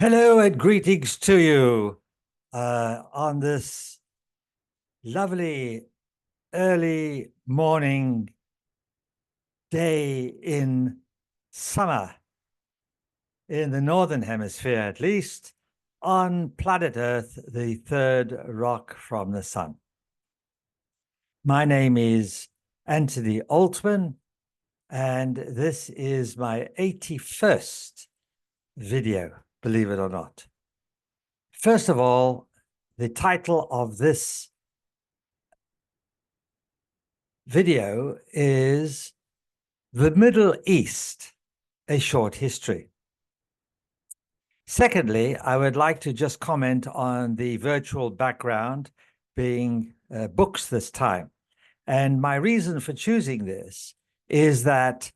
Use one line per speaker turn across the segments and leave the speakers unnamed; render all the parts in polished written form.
Hello and greetings to you on this lovely early morning day in summer in the Northern Hemisphere, at least, on planet Earth, the third rock from the sun. My name is Anthony Altman, and this is my 81st video, believe it or not. First of all, the title of this video is The Middle East, a Short History. Secondly, I would like to just comment on the virtual background being books this time. And my reason for choosing this is that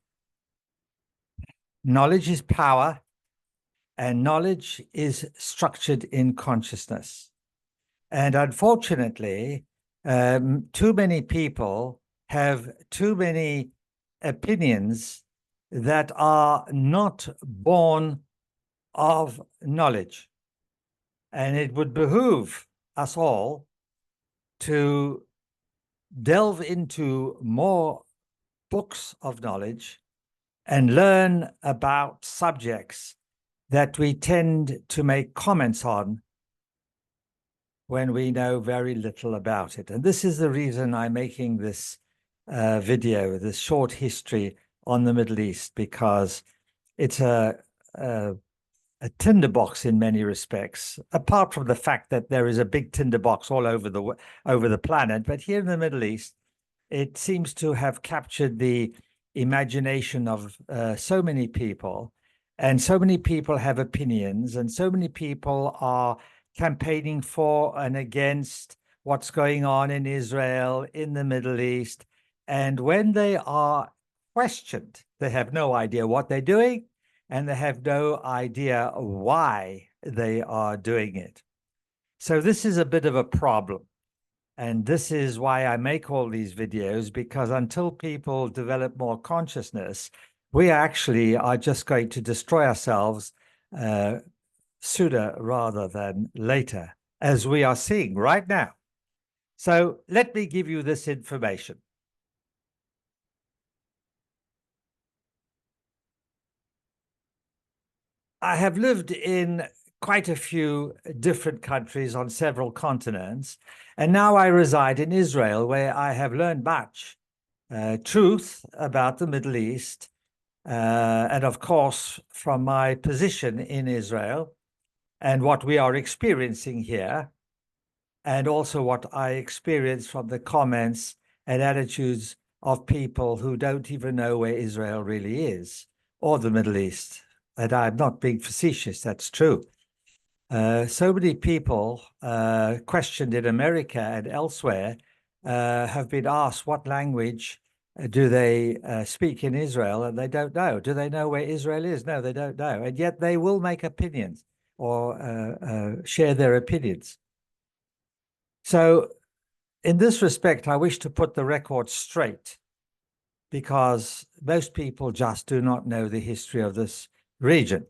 knowledge is power, and knowledge is structured in consciousness. And unfortunately, too many people have too many opinions that are not born of knowledge. And it would behoove us all to delve into more books of knowledge and learn about subjects that we tend to make comments on when we know very little about it. And this is the reason I'm making this video, this short history on the Middle East, because it's a tinderbox in many respects, apart from the fact that there is a big tinderbox all over the planet. But here in the Middle East, it seems to have captured the imagination of so many people, and so many people have opinions, and so many people are campaigning for and against what's going on in Israel, in the Middle East. And when they are questioned, they have no idea what they're doing, and they have no idea why they are doing it. So this is a bit of a problem. And this is why I make all these videos, because until people develop more consciousness, we actually are just going to destroy ourselves sooner rather than later, as we are seeing right now. So let me give you this information. I have lived in quite a few different countries on several continents, and now I reside in Israel, where I have learned much truth about the Middle East, and of course, from my position in Israel and what we are experiencing here, and also what I experience from the comments and attitudes of people who don't even know where Israel really is, or the Middle East. And I'm not being facetious, that's true. So many people questioned in America and elsewhere have been asked what language do they speak in Israel, and they don't know. Do they know where Israel is? No, they don't know. And yet they will make opinions or share their opinions. So in this respect, I wish to put the record straight, because most people just do not know the history of this region.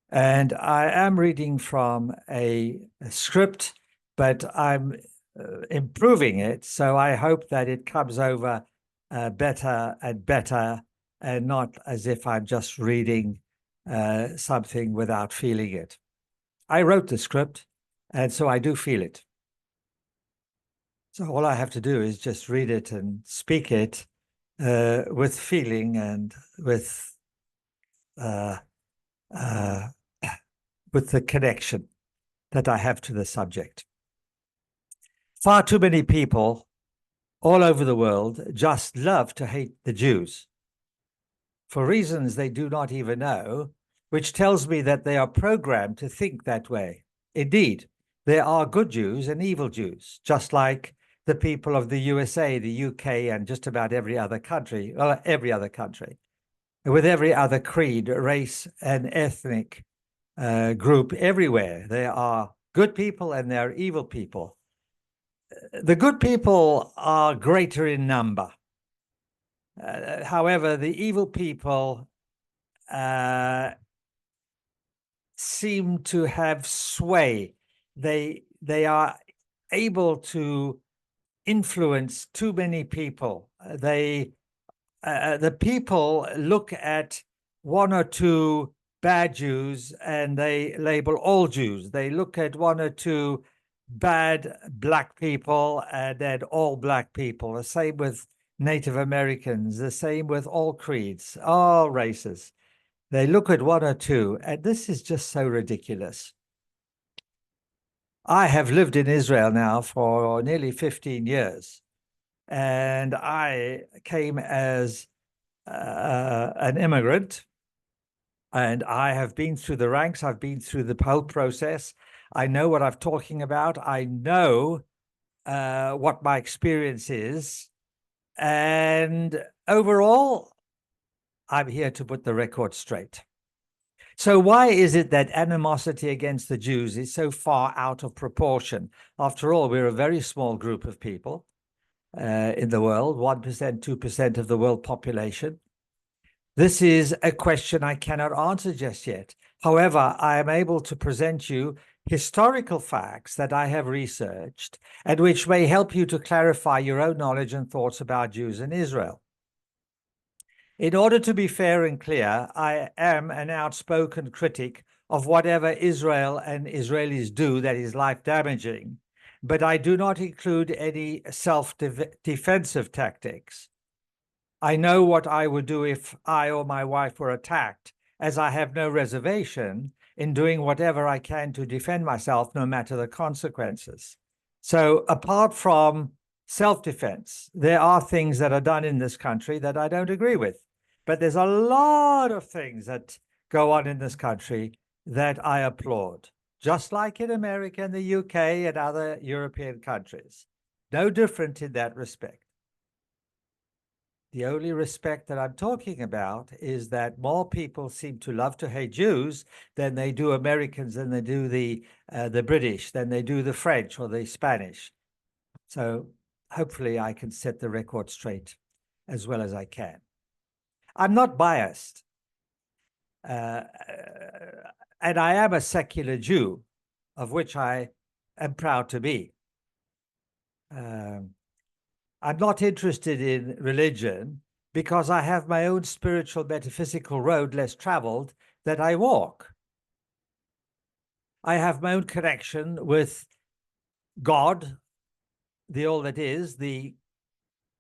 And I am reading from a script, but I'm improving it. So I hope that it comes over better and better, and not as if I'm just reading something without feeling it. I wrote the script, and so I do feel it. So all I have to do is just read it and speak it with feeling and with the connection that I have to the subject. Far too many people all over the world just love to hate the Jews for reasons they do not even know, which tells me that they are programmed to think that way. Indeed, there are good Jews and evil Jews, just like the people of the USA, the UK, and just about every other country, well, every other country, with every other creed, race, and ethnic group everywhere. There are good people and there are evil people. The good people are greater in number. However, the evil people seem to have sway. They are able to influence too many people. The people look at one or two bad Jews and they label all Jews. They look at one or two bad black people and then all black people. The same with Native Americans, the same with all creeds, all races. They look at one or two, and this is just so ridiculous. I have lived in Israel now for nearly 15 years, and I came as an immigrant, and I have been through the ranks. I've been through the whole process. I know what I'm talking about. I know what my experience is. And overall, I'm here to put the record straight. So why is it that animosity against the Jews is so far out of proportion? After all, we're a very small group of people in the world, 1%, 2% of the world population. This is a question I cannot answer just yet. However, I am able to present you historical facts that I have researched and which may help you to clarify your own knowledge and thoughts about Jews in Israel. In order to be fair and clear, I am an outspoken critic of whatever Israel and Israelis do that is life-damaging, but I do not include any self-defensive tactics. I know what I would do if I or my wife were attacked, as I have no reservation in doing whatever I can to defend myself, no matter the consequences. So apart from self-defense, there are things that are done in this country that I don't agree with. But there's a lot of things that go on in this country that I applaud, just like in America and the UK and other European countries. No different in that respect. The only respect that I'm talking about is that more people seem to love to hate Jews than they do Americans, than they do the British, than they do the French or the Spanish. So hopefully I can set the record straight as well as I can. I'm not biased. And I am a secular Jew, of which I am proud to be. I'm not interested in religion because I have my own spiritual metaphysical road less traveled that I walk. I have my own connection with God, the all that is, the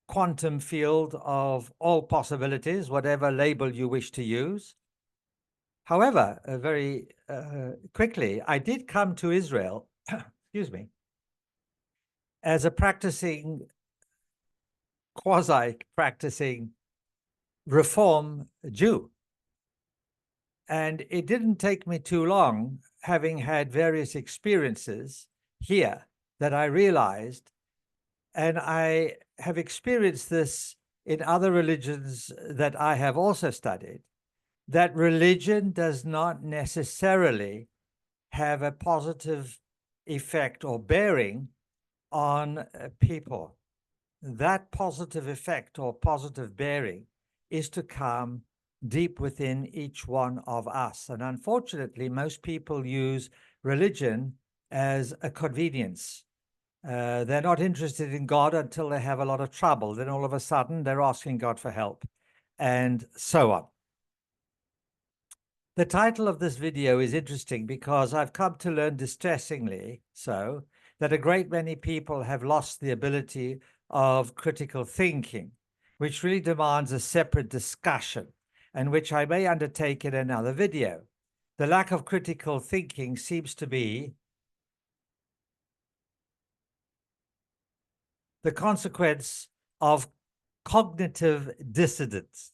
quantum field of all possibilities, whatever label you wish to use. However, very quickly, I did come to Israel, excuse me, as a quasi-practicing Reform Jew. And it didn't take me too long, having had various experiences here, that I realized, and I have experienced this in other religions that I have also studied, that religion does not necessarily have a positive effect or bearing on people. That positive effect or positive bearing is to come deep within each one of us. And unfortunately, most people use religion as a convenience. They're not interested in God until they have a lot of trouble. Then all of a sudden, they're asking God for help, and so on. The title of this video is interesting because I've come to learn distressingly so that a great many people have lost the ability of critical thinking, which really demands a separate discussion and which I may undertake in another video. The lack of critical thinking seems to be the consequence of cognitive dissonance,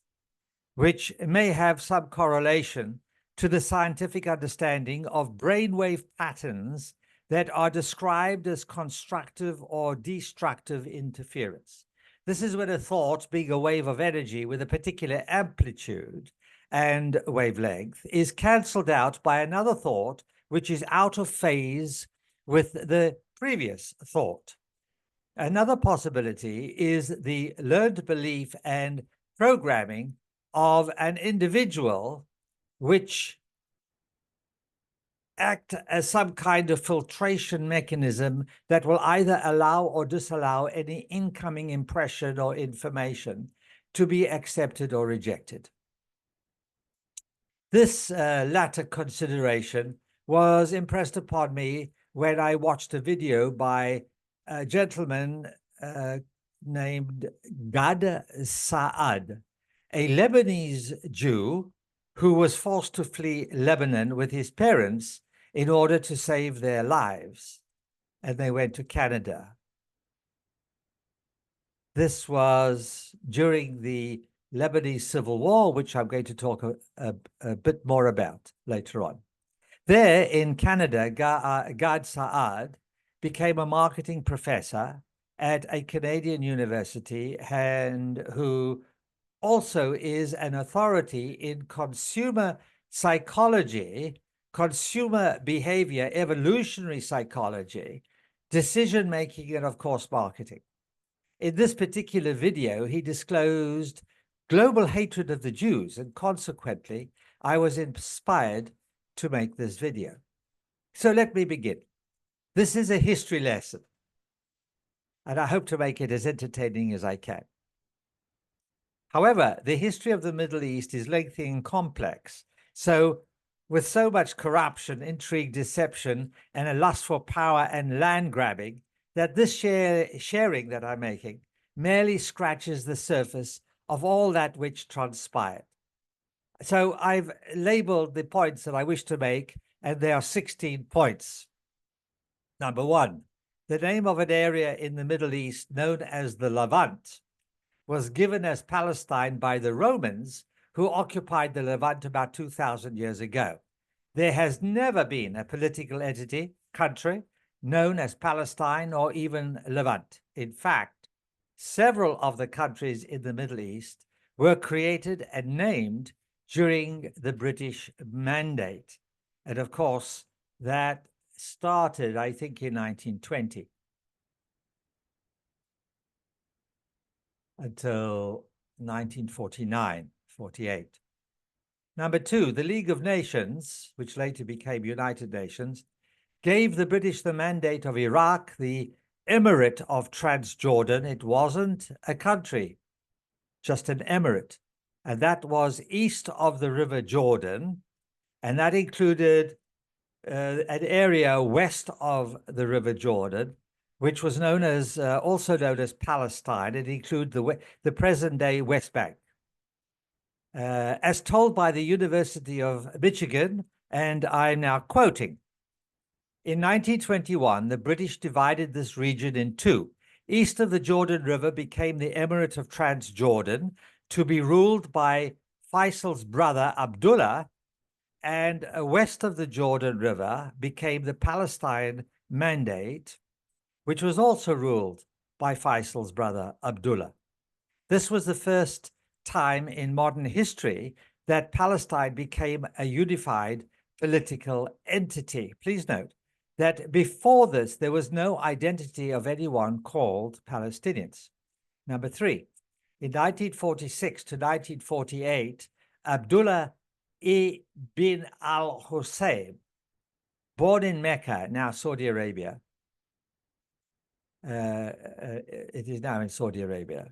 which may have some correlation to the scientific understanding of brainwave patterns that are described as constructive or destructive interference. This is when a thought, being a wave of energy with a particular amplitude and wavelength, is cancelled out by another thought which is out of phase with the previous thought. Another possibility is the learned belief and programming of an individual which act as some kind of filtration mechanism that will either allow or disallow any incoming impression or information to be accepted or rejected. This latter consideration was impressed upon me when I watched a video by a gentleman named Gad Saad, a Lebanese Jew who was forced to flee Lebanon with his parents in order to save their lives, and they went to Canada. This was during the Lebanese Civil War, which I'm going to talk a bit more about later on. There in Canada, Gad Saad became a marketing professor at a Canadian university and who also is an authority in consumer psychology, consumer behavior, evolutionary psychology, decision-making, and of course, marketing. In this particular video, he disclosed global hatred of the Jews, and consequently, I was inspired to make this video. So let me begin. This is a history lesson, and I hope to make it as entertaining as I can. However, the history of the Middle East is lengthy and complex. So with so much corruption, intrigue, deception, and a lust for power and land grabbing, that this sharing that I'm making merely scratches the surface of all that which transpired. So I've labeled the points that I wish to make, and there are 16 points. Number one, the name of an area in the Middle East known as the Levant was given as Palestine by the Romans, who occupied the Levant about 2,000 years ago. There has never been a political entity, country, known as Palestine or even Levant. In fact, several of the countries in the Middle East were created and named during the British Mandate. And of course, that started, I think, in 1920. Until 1949, 48. Number two, the League of Nations, which later became United Nations, gave the British the mandate of Iraq, the Emirate of Transjordan. It wasn't a country, just an emirate. And that was east of the River Jordan. And that included an area west of the River Jordan, which was known as, also known as Palestine. It included the present-day West Bank. As told by the University of Michigan, and I'm now quoting, in 1921, the British divided this region in two. East of the Jordan River became the Emirate of Transjordan, to be ruled by Faisal's brother Abdullah, and west of the Jordan River became the Palestine Mandate, which was also ruled by Faisal's brother Abdullah. This was the first time in modern history that Palestine became a unified political entity. Please note that before this, there was no identity of anyone called Palestinians. Number three, in 1946 to 1948, Abdullah ibn al-Hussein, born in Mecca, now Saudi Arabia, it is now in Saudi Arabia,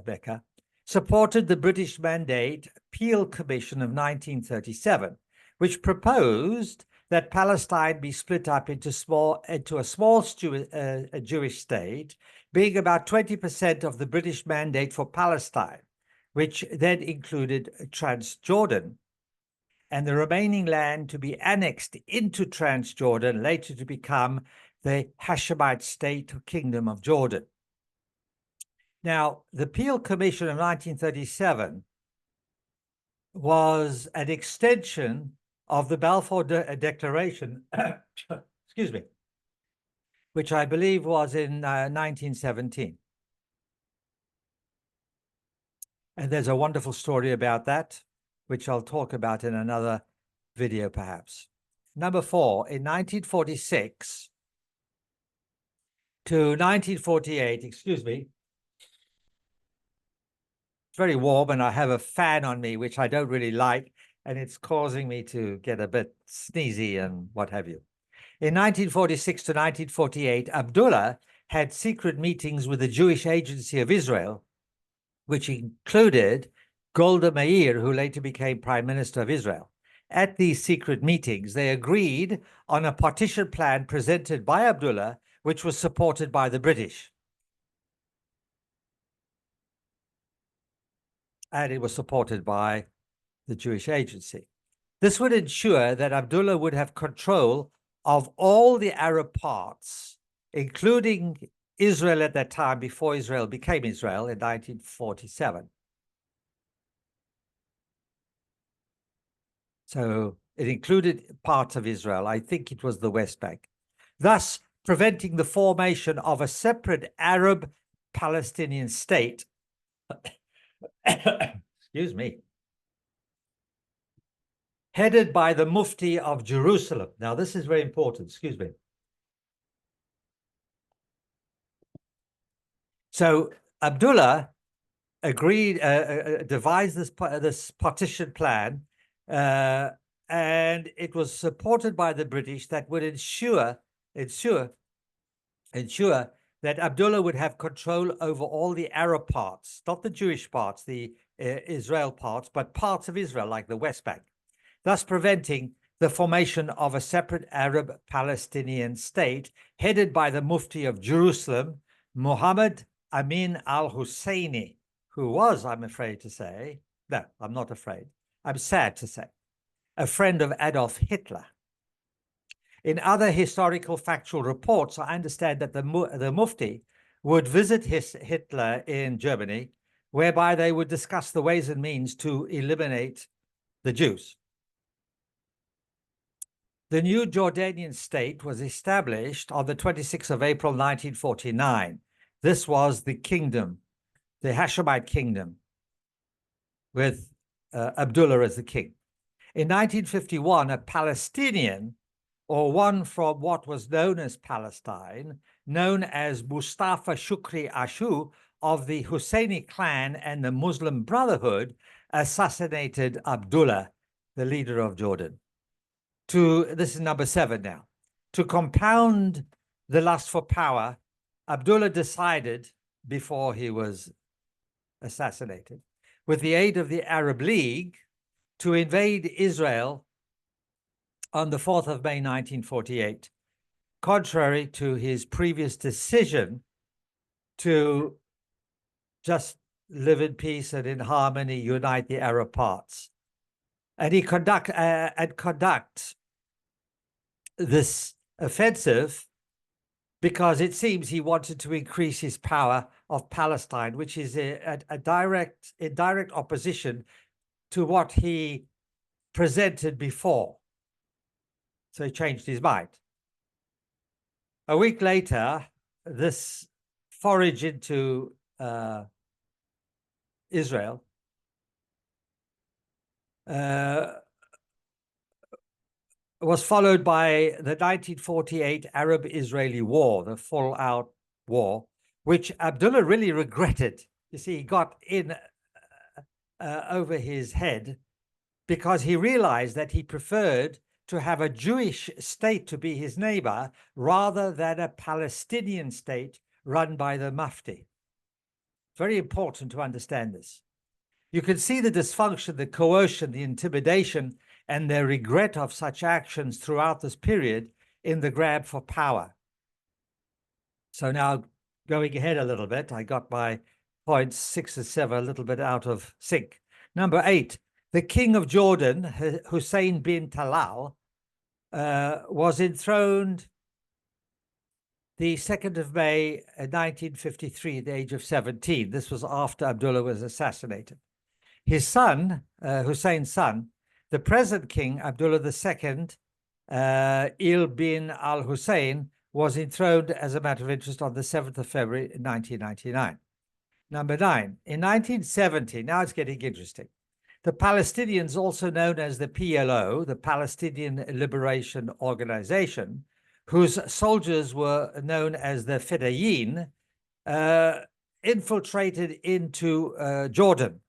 Mecca, supported the British Mandate Peel Commission of 1937, which proposed that Palestine be split up into a small Jewish state, being about 20% of the British Mandate for Palestine, which then included Transjordan, and the remaining land to be annexed into Transjordan, later to become the Hashemite state or kingdom of Jordan. Now, the Peel Commission of 1937 was an extension of the Balfour Declaration, excuse me, which I believe was in 1917. And there's a wonderful story about that, which I'll talk about in another video, perhaps. Number four, in 1946 to 1948, excuse me, it's very warm and I have a fan on me, which I don't really like. and it's causing me to get a bit sneezy and what have you. In 1946 to 1948, Abdullah had secret meetings with the Jewish Agency of Israel, which included Golda Meir, who later became Prime Minister of Israel. At these secret meetings, they agreed on a partition plan presented by Abdullah, which was supported by the British. And it was supported by the Jewish Agency. This would ensure that Abdullah would have control of all the Arab parts, including Israel at that time, before Israel became Israel in 1947. So it included parts of Israel. I think it was the West Bank, thus preventing the formation of a separate Arab-Palestinian state. Excuse me. Headed by the Mufti of Jerusalem. Now, this is very important. Excuse me. So Abdullah agreed, devised this partition plan, and it was supported by the British that would ensure that Abdullah would have control over all the Arab parts, not the Jewish parts, the Israel parts, but parts of Israel, like the West Bank, thus preventing the formation of a separate Arab-Palestinian state headed by the Mufti of Jerusalem, Muhammad Amin al-Husseini, who was, I'm afraid to say, no, I'm not afraid, I'm sad to say, a friend of Adolf Hitler. In other historical factual reports, I understand that the Mufti would visit Hitler in Germany, whereby they would discuss the ways and means to eliminate the Jews. The new Jordanian state was established on the 26th of April, 1949. This was the kingdom, the Hashemite kingdom, with Abdullah as the king. In 1951, a Palestinian, or one from what was known as Palestine, known as Mustafa Shukri Ashu of the Husseini clan and the Muslim Brotherhood, assassinated Abdullah, the leader of Jordan. This is number 7 now. To compound the lust for power, Abdullah decided, before he was assassinated, with the aid of the Arab League, to invade Israel on the 4th of May, 1948, contrary to his previous decision to just live in peace and in harmony, unite the Arab parts. And he conduct this offensive because it seems he wanted to increase his power of Palestine, which is a direct opposition to what he presented before. So he changed his mind. A week later, this forage into Israel was followed by the 1948 Arab-Israeli War, the full-out war, which Abdullah really regretted. You see, he got in over his head because he realized that he preferred to have a Jewish state to be his neighbor rather than a Palestinian state run by the Mufti. Very important to understand this. You can see the dysfunction, the coercion, the intimidation, and the regret of such actions throughout this period in the grab for power. So now, going ahead a little bit, I got my points 6 and 7 a little bit out of sync. Number 8, the king of Jordan, Hussein bin Talal, was enthroned the 2nd of May, 1953, at the age of 17. This was after Abdullah was assassinated. His son, Hussein's son, the present king, Abdullah II, Il bin al-Hussein, was enthroned, as a matter of interest, on the 7th of February, 1999. Number 9, in 1970, now it's getting interesting, the Palestinians, also known as the PLO, the Palestinian Liberation Organization, whose soldiers were known as the Fedayeen, infiltrated into Jordan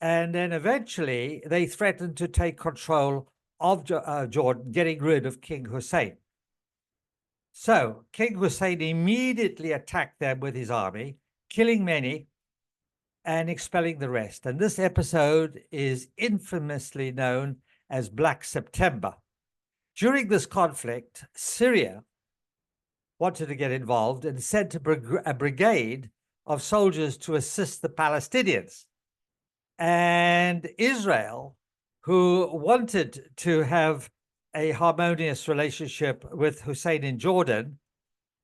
And then eventually they threatened to take control of Jordan, getting rid of King Hussein. So King Hussein immediately attacked them with his army, killing many and expelling the rest. And this episode is infamously known as Black September. During this conflict, Syria wanted to get involved and sent a brigade of soldiers to assist the Palestinians. And Israel, who wanted to have a harmonious relationship with Hussein in Jordan,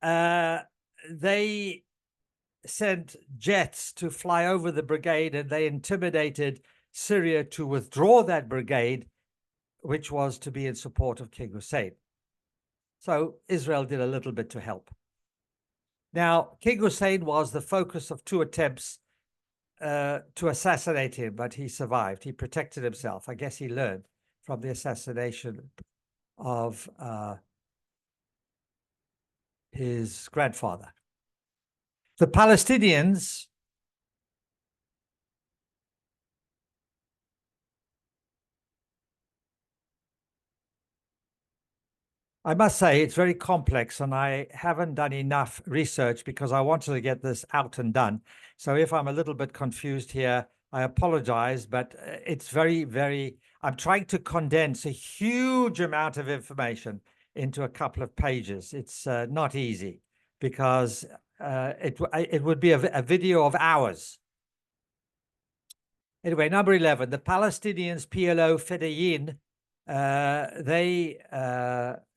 they sent jets to fly over the brigade, and they intimidated Syria to withdraw that brigade, which was to be in support of King Hussein. So Israel did a little bit to help. Now, King Hussein was the focus of two attempts to assassinate him, but he survived. He protected himself. I guess he learned from the assassination of his grandfather. The Palestinians I must say it's very complex, and I haven't done enough research because I wanted to get this out and done. So if I'm a little bit confused here, I apologize, but it's I'm trying to condense a huge amount of information into a couple of pages. It's not easy because it would be a video of hours. Anyway, number 11, the Palestinians, PLO, Fedayeen, they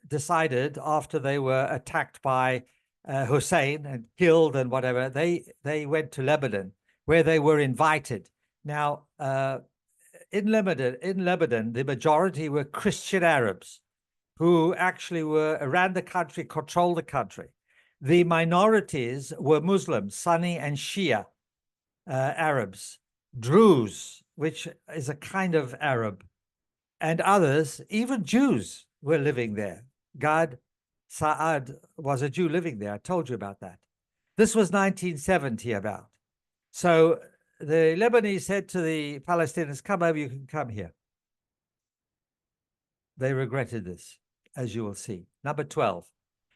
decided after they were attacked by Hussein and killed and whatever, they went to Lebanon, where they were invited. Now, in Lebanon, the majority were Christian Arabs who actually were around the country, controlled the country. The minorities were Muslims, Sunni and Shia Arabs, Druze, which is a kind of Arab, and others, even Jews, were living there. Gad Saad was a Jew living there. I told you about that. This was 1970 about. So the Lebanese said to the Palestinians, come over, you can come here. They regretted this, as you will see. Number 12.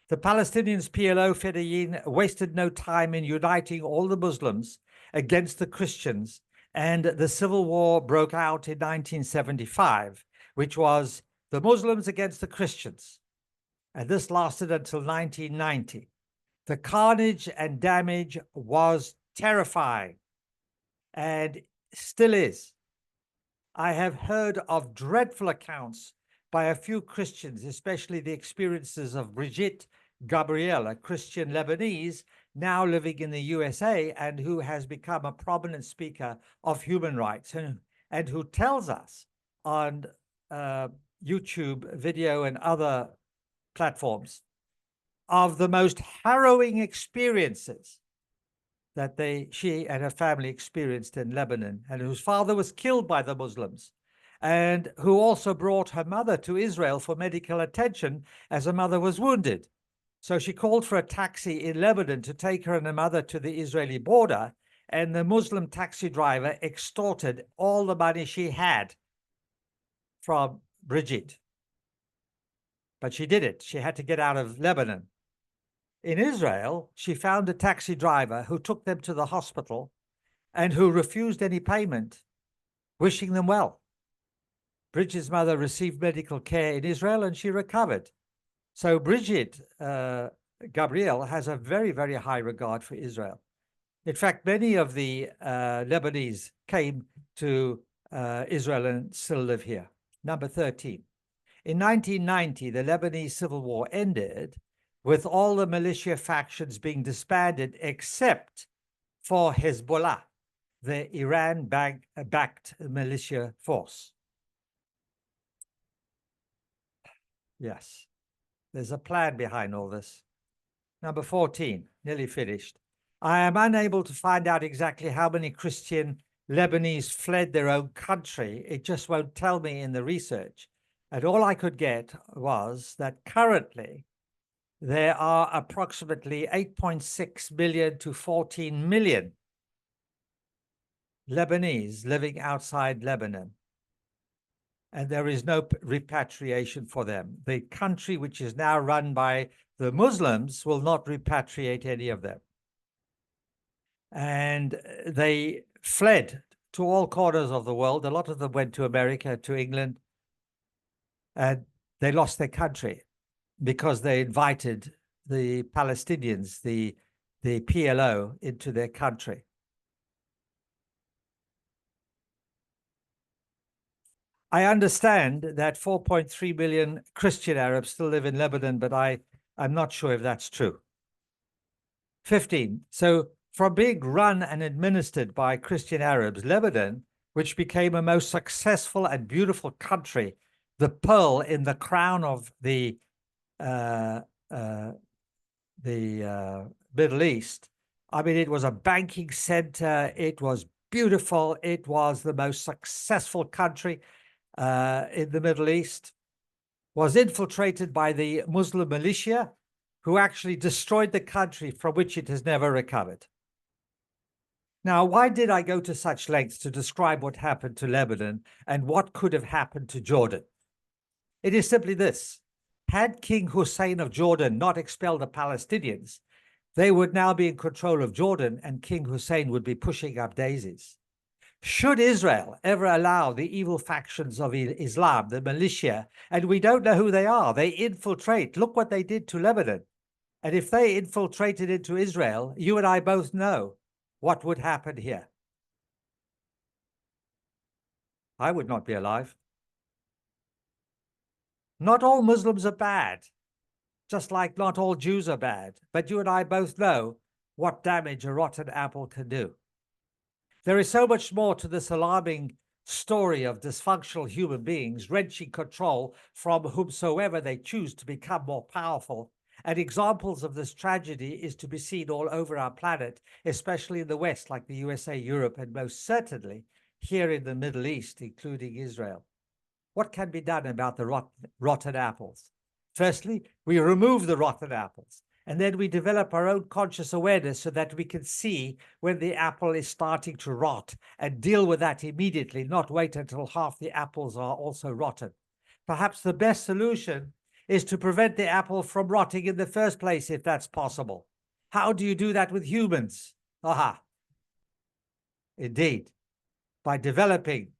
The Palestinians, PLO, Fedayeen, wasted no time in uniting all the Muslims against the Christians, and the civil war broke out in 1975, which was the Muslims against the Christians. And this lasted until 1990. The carnage and damage was terrifying and still is. I have heard of dreadful accounts by a few Christians, especially the experiences of Brigitte Gabriel, a Christian Lebanese now living in the USA and who has become a prominent speaker of human rights and who tells us on YouTube video and other platforms of the most harrowing experiences that she and her family experienced in Lebanon, and whose father was killed by the Muslims, and who also brought her mother to Israel for medical attention as her mother was wounded. So she called for a taxi in Lebanon to take her and her mother to the Israeli border, and the Muslim taxi driver extorted all the money she had from Brigitte. But she did it. She had to get out of Lebanon. In Israel, she found a taxi driver who took them to the hospital and who refused any payment, wishing them well. Bridget's mother received medical care in Israel and she recovered. So Brigitte Gabriel has a very, very high regard for Israel. In fact, many of the Lebanese came to Israel and still live here. Number 13. In 1990, the Lebanese civil war ended with all the militia factions being disbanded except for Hezbollah, the Iran-backed militia force. Yes, there's a plan behind all this. Number 14, nearly finished. I am unable to find out exactly how many Christian Lebanese fled their own country. It just won't tell me in the research. And all I could get was that currently there are approximately 8.6 million to 14 million Lebanese living outside Lebanon, and there is no repatriation for them. The country, which is now run by the Muslims, will not repatriate any of them. And they fled to all corners of the world. A lot of them went to America, to England, and they lost their country because they invited the Palestinians, the PLO, into their country. I understand that 4.3 million Christian Arabs still live in Lebanon, but I'm not sure if that's true. 15. So from being run and administered by Christian Arabs, Lebanon, which became a most successful and beautiful country, the pearl in the crown of the Middle East. I mean, it was a banking center. It was beautiful. It was the most successful country in the Middle East, was infiltrated by the Muslim militia, who actually destroyed the country, from which it has never recovered. Now, why did I go to such lengths to describe what happened to Lebanon and what could have happened to Jordan? It is simply this. Had King Hussein of Jordan not expelled the Palestinians, they would now be in control of Jordan, and King Hussein would be pushing up daisies. Should Israel ever allow the evil factions of Islam, the militia, and we don't know who they are, they infiltrate. Look what they did to Lebanon. And if they infiltrated into Israel, you and I both know what would happen here. I would not be alive. Not all Muslims are bad, just like not all Jews are bad. But you and I both know what damage a rotten apple can do. There is so much more to this alarming story of dysfunctional human beings wrenching control from whomsoever they choose to become more powerful. And examples of this tragedy is to be seen all over our planet, especially in the West, like the USA, Europe, and most certainly here in the Middle East, including Israel. What can be done about the rotten apples? Firstly, we remove the rotten apples, and then we develop our own conscious awareness so that we can see when the apple is starting to rot and deal with that immediately, not wait until half the apples are also rotten. Perhaps the best solution is to prevent the apple from rotting in the first place, if that's possible. How do you do that with humans? Aha. Indeed, by developing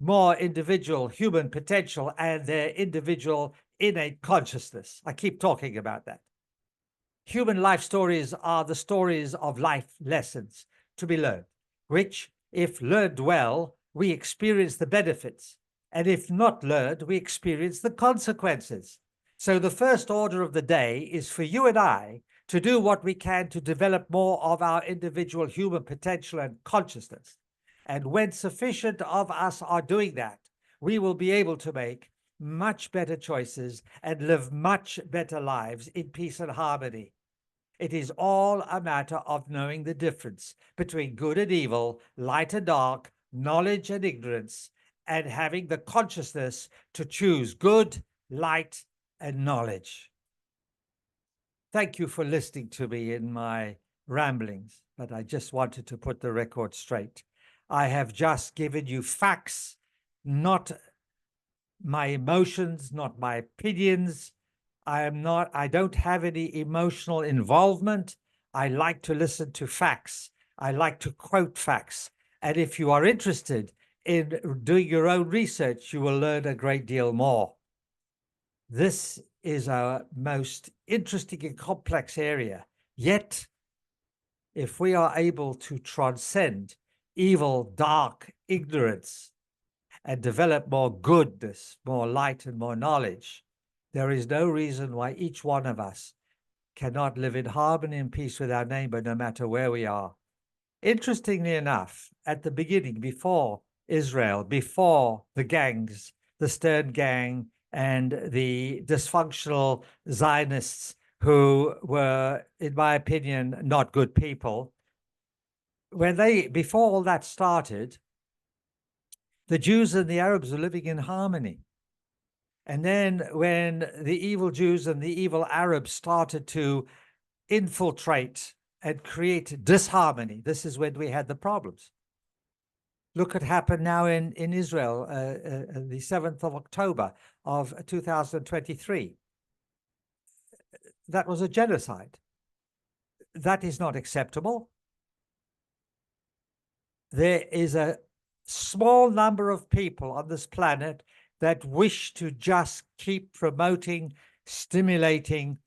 more individual human potential and their individual innate consciousness. I keep talking about that. Human life stories are the stories of life lessons to be learned, which, if learned well, we experience the benefits, and if not learned, we experience the consequences. So the first order of the day is for you and I to do what we can to develop more of our individual human potential and consciousness. And when sufficient of us are doing that, we will be able to make much better choices and live much better lives in peace and harmony. It is all a matter of knowing the difference between good and evil, light and dark, knowledge and ignorance, and having the consciousness to choose good, light, and knowledge. Thank you for listening to me in my ramblings, but I just wanted to put the record straight. I have just given you facts, not my emotions, not my opinions. I don't have any emotional involvement. I like to listen to facts. I like to quote facts. And if you are interested in doing your own research, you will learn a great deal more. This is a most interesting and complex area. Yet, if we are able to transcend evil, dark, ignorance, and develop more goodness, more light, and more knowledge, there is no reason why each one of us cannot live in harmony and peace with our neighbor, no matter where we are. Interestingly enough, at the beginning, before Israel, before the gangs, the Stern Gang and the dysfunctional Zionists, who were, in my opinion, not good people, before all that started, the Jews and the Arabs were living in harmony. And then when the evil Jews and the evil Arabs started to infiltrate and create disharmony, this is when we had the problems. Look what happened now in Israel, the 7th of October of 2023. That was a genocide. That is not acceptable. There is a small number of people on this planet that wish to just keep promoting, stimulating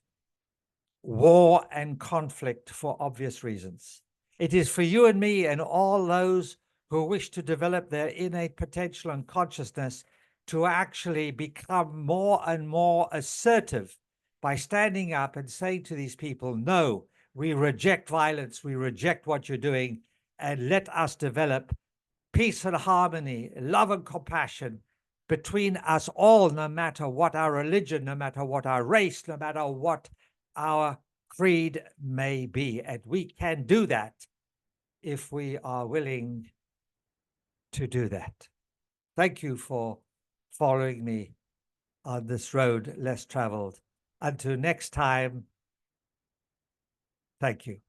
war and conflict for obvious reasons. It is for you and me and all those who wish to develop their innate potential and consciousness to actually become more and more assertive by standing up and saying to these people, no, we reject violence, we reject what you're doing, and let us develop peace and harmony, love and compassion between us all, no matter what our religion, no matter what our race, no matter what our creed may be. And we can do that if we are willing to do that. Thank you for following me on this road less traveled. Until next time, thank you.